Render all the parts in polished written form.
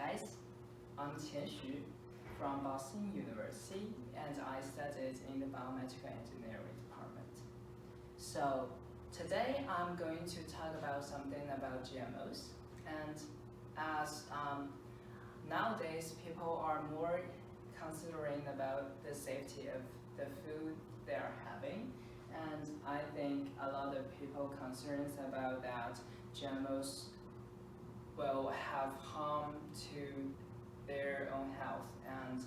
guys, I'm Qianxu from Boston University, and I studied in the biomedical engineering department. So today I'm going to talk about something about GMOs, and as nowadays people are more considering about the safety of the food they are having, and I think a lot of people concerns about that GMOs will have harm to their own health. And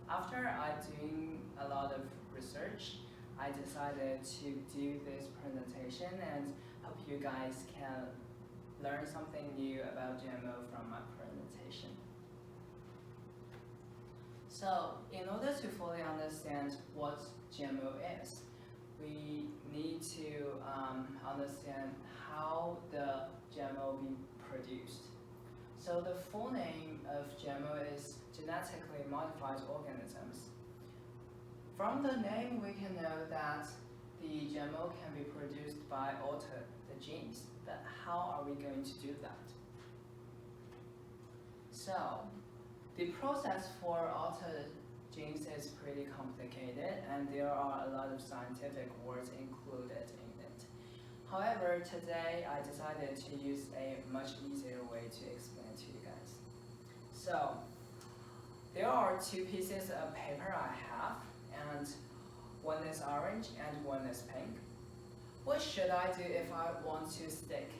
after I doing a lot of research, I decided to do this presentation and hope you guys can learn something new about GMO from my presentation. So in order to fully understand what GMO is, we need to understand how the GMO be produced. So the full name of GMO is genetically modified organisms. From the name, we can know that the GMO can be produced by alter the genes, but how are we going to do that? So the process for alter genes is pretty complicated, and there are a lot of scientific words included in it. However, today I decided to use a much easier way to explain to you guys. So there are two pieces of paper I have, and one is orange and one is pink. What should I do if I want to stick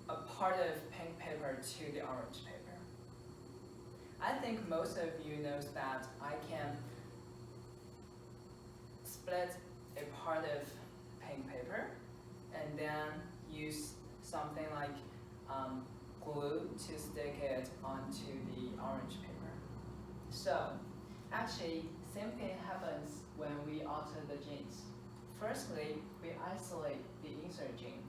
a part of pink paper to the orange paper? I think most of you knows that I can split a part of pink paper and then use something like glue to stick it onto the orange paper. So actually, same thing happens when we alter the genes. Firstly, we isolate the insert gene,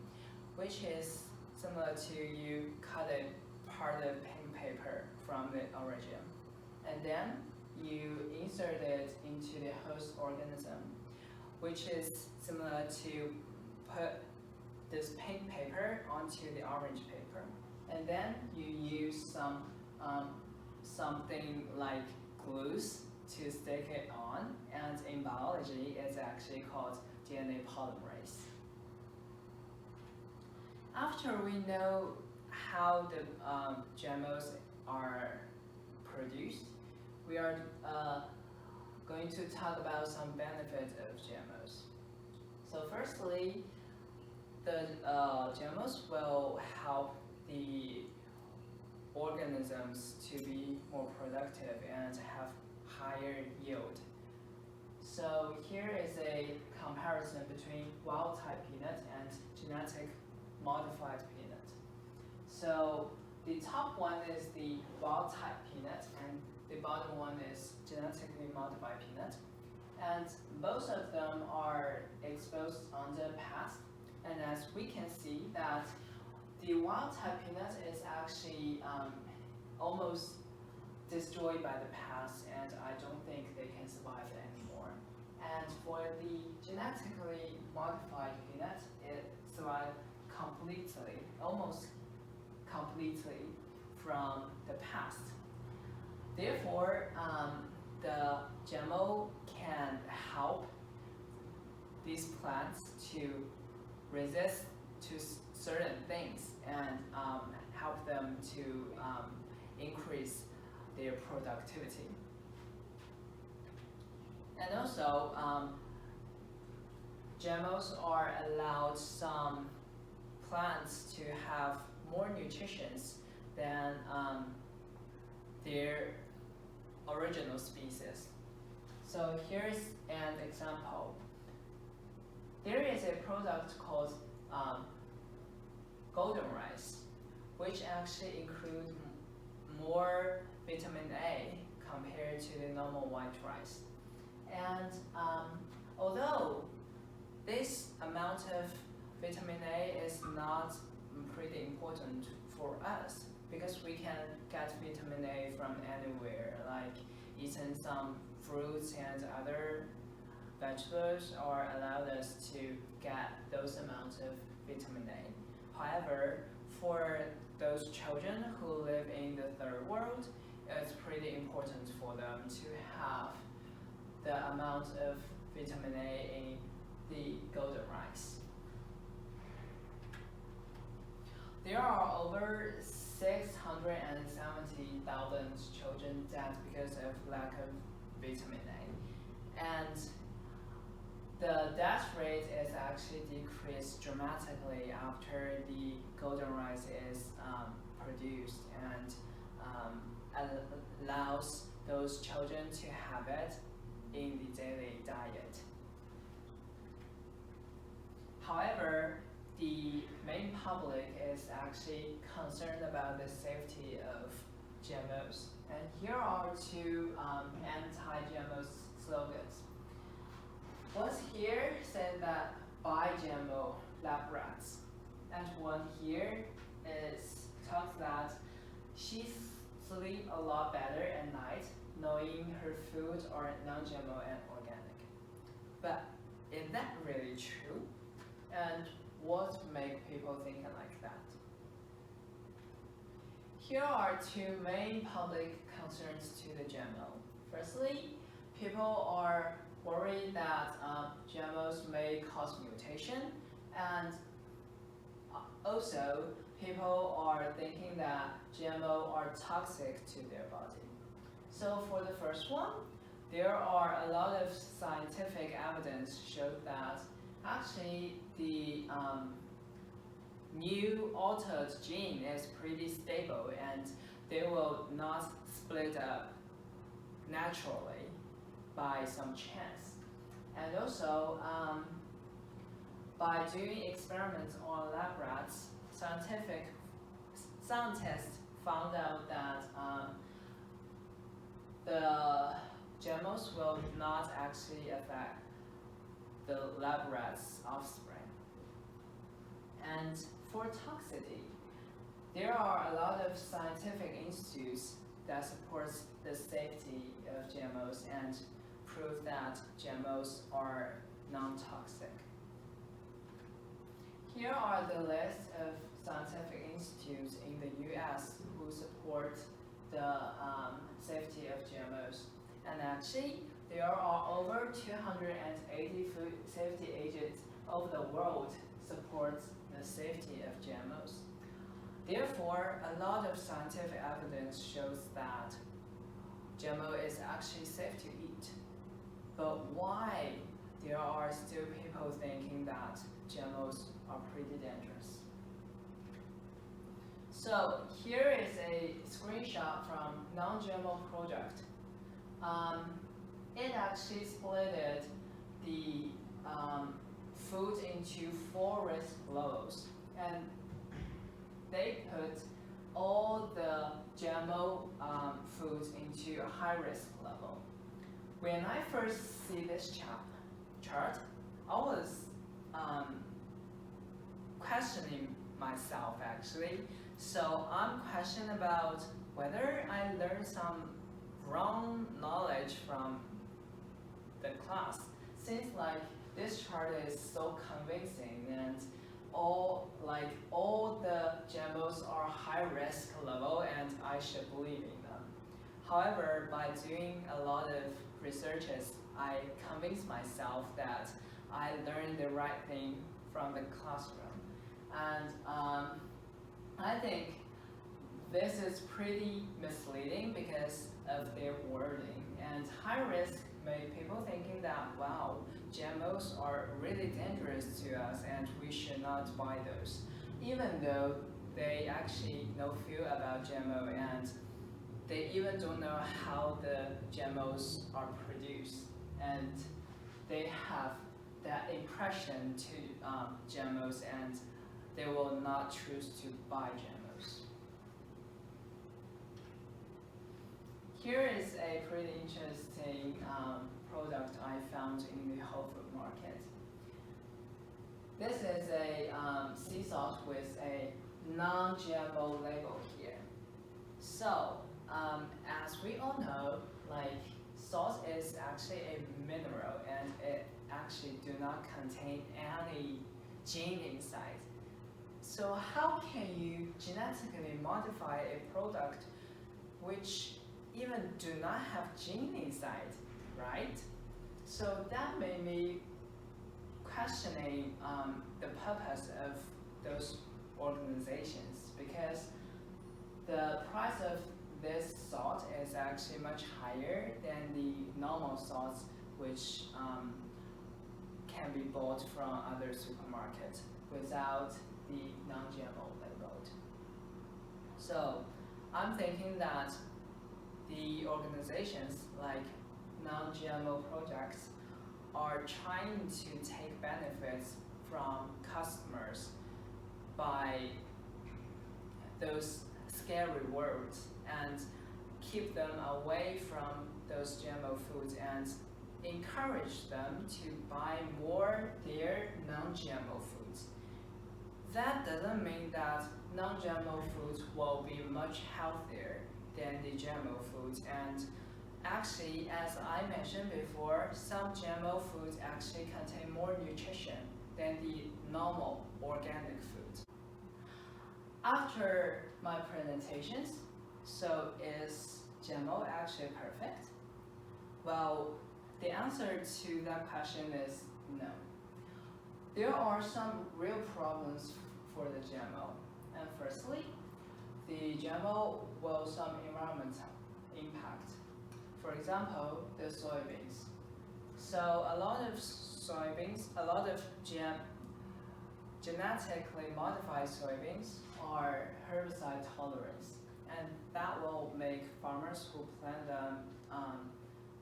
which is similar to you cut a part of pink paper from the origin, and then you insert it into the host organism, which is similar to put this pink paper onto the orange paper, and then you use something like glues to stick it on, and in biology it's actually called DNA polymerase. After we know how the GMOs are produced, we are going to talk about some benefits of GMOs. So firstly, the GMOs will help the organisms to be more productive and have higher yield. So here is a comparison between wild type peanut and genetic modified peanut. So the top one is the wild type peanut, and the bottom one is genetically modified peanut. And both of them are exposed on the past. And as we can see that the wild type peanut is actually almost destroyed by the past, and I don't think they can survive anymore. And for the genetically modified peanut, it survived completely, almost completely from the past. Therefore, the GMO can help these plants to resist to certain things and help them to increase their productivity. And also, GMOs are allowed some plants to have more nutrition than their original species. So here's an example. There is a product called golden rice, which actually includes more vitamin A compared to the normal white rice. And although this amount of vitamin A is not pretty important for us, because we can get vitamin A from anywhere, like eating some fruits and other vegetables are allowed us to get those amounts of vitamin A. However, for those children who live in the third world, it's pretty important for them to have the amount of vitamin A in the golden rice. There are over 670,000 children dead because of lack of vitamin A. And the death rate is actually decreased dramatically after the golden rice is produced and allows those children to have it in the daily diet. However, the main public is actually concerned about the safety of GMOs. And here are two anti-GMO slogans. One here said that buy GMO lab rats, and one here is talks that she sleep a lot better at night knowing her food are non-GMO and organic. But is that really true? And what make people think like that? Here are two main public concerns to the GMO. Firstly, people are worried that GMOs may cause mutation, and also people are thinking that GMO are toxic to their body. So for the first one, there are a lot of scientific evidence show that actually the new altered gene is pretty stable and they will not split up naturally by some chance. And also, by doing experiments on lab rats, scientists found out that the GMOs will not actually affect the lab rats' offspring. And for toxicity, there are a lot of scientific institutes that supports the safety of GMOs and prove that GMOs are non-toxic. Here are the list of scientific institutes in the US who support the safety of GMOs. And actually, there are over 280 food safety agents of the world support the safety of GMOs. Therefore, a lot of scientific evidence shows that GMO is actually safe to eat. But why there are still people thinking that GMOs are pretty dangerous? So here is a screenshot from non-GMO project. It actually split the food into 4 risk levels, and they put all the GMO foods into a high risk level. When I first see this chart, I was questioning myself actually. So I'm questioning about whether I learned some wrong knowledge from the class, since like this chart is so convincing and all the GMOs are high risk level and I should believe in them. However, by doing a lot of researches, I convinced myself that I learned the right thing from the classroom. And I think this is pretty misleading because of their wording. And high risk made people thinking that, wow, GMOs are really dangerous to us and we should not buy those. Even though they actually know few about GMO and they even don't know how the GMOs are produced. And they have that impression to GMOs and they will not choose to buy GMOs. Here is a pretty interesting product I found in the Whole Food Market. This is a sea salt with a non-GMO label here. So, as we all know, like salt is actually a mineral and it actually do not contain any gene inside. So how can you genetically modify a product which even do not have gene inside, right? So that made me questioning the purpose of those organizations, because the price of this salt is actually much higher than the normal salts which can be bought from other supermarkets without the non-GMO labeled. So I'm thinking that the organizations like non-GMO projects are trying to take benefits from customers by those scary words and keep them away from those GMO foods and encourage them to buy more their non-GMO foods. That doesn't mean that non-GMO foods will be much healthier than the GMO foods, and actually, as I mentioned before, some GMO foods actually contain more nutrition than the normal organic foods. After my presentations, so is GMO actually perfect? Well, the answer to that question is no. There are some real problems for the GMO. And firstly, the GMO will some environmental impact. For example, the soybeans. So a lot of soybeans, a lot of genetically modified soybeans are herbicide tolerant, and that will make farmers who plant them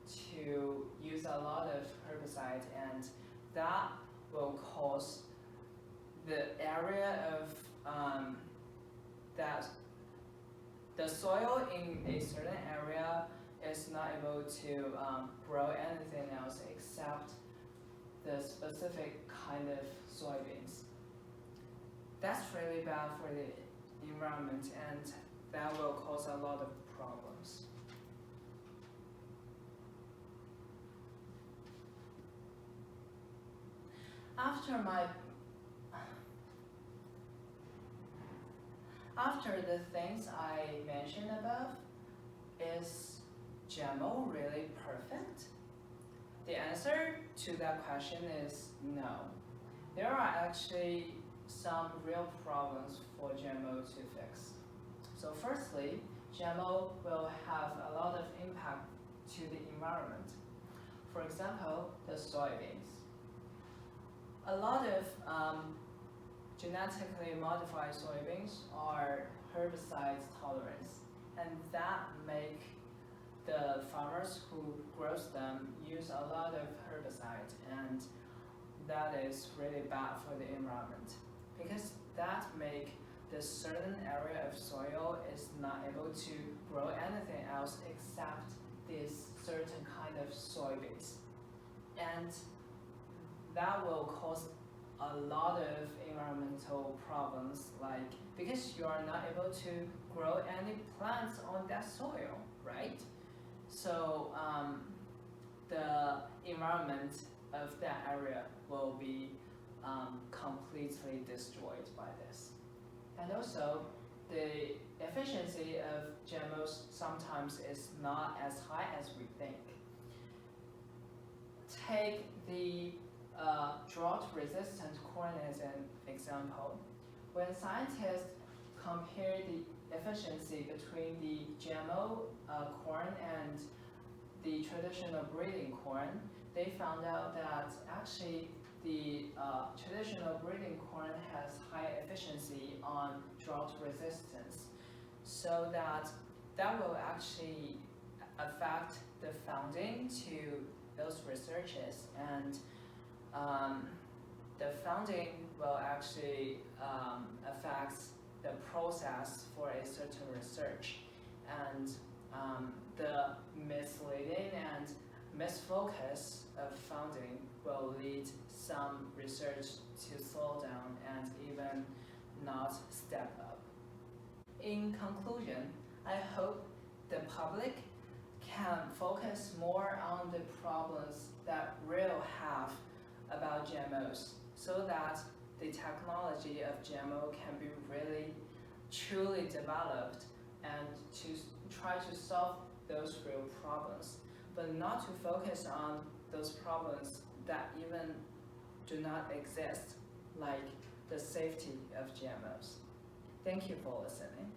to use a lot of herbicide, and that will cause the area of that the soil in a certain area is not able to grow anything else except the specific kind of soybeans. That's really bad for the environment, and that will cause a lot of problems. After the things I mentioned above, is GMO really perfect? The answer to that question is no. There are actually some real problems for GMO to fix. So firstly, GMO will have a lot of impact to the environment. For example, the soybeans. A lot of genetically modified soybeans are herbicide tolerant, and that make the farmers who grows them use a lot of herbicide, and that is really bad for the environment, because that make the certain area of soil is not able to grow anything else except this certain kind of soybeans, and that will cause a lot of environmental problems, like because you are not able to grow any plants on that soil, right? So the environment of that area will be completely destroyed by this. And also, the efficiency of GMOs sometimes is not as high as we think. Take the drought-resistant corn as an example. When scientists compare the efficiency between the GMO corn and the traditional breeding corn, they found out that actually the traditional breeding corn has high efficiency on drought resistance, so that will actually affect the funding to those researchers, and the funding will actually affect the process for a certain research, and the misleading and misfocus of funding will lead some research to slow down and even not step up. In conclusion, I hope the public can focus more on the problems that real have about GMOs, so that the technology of GMO can be really truly developed and to try to solve those real problems, but not to focus on those problems that even do not exist, like the safety of GMOs. Thank you for listening.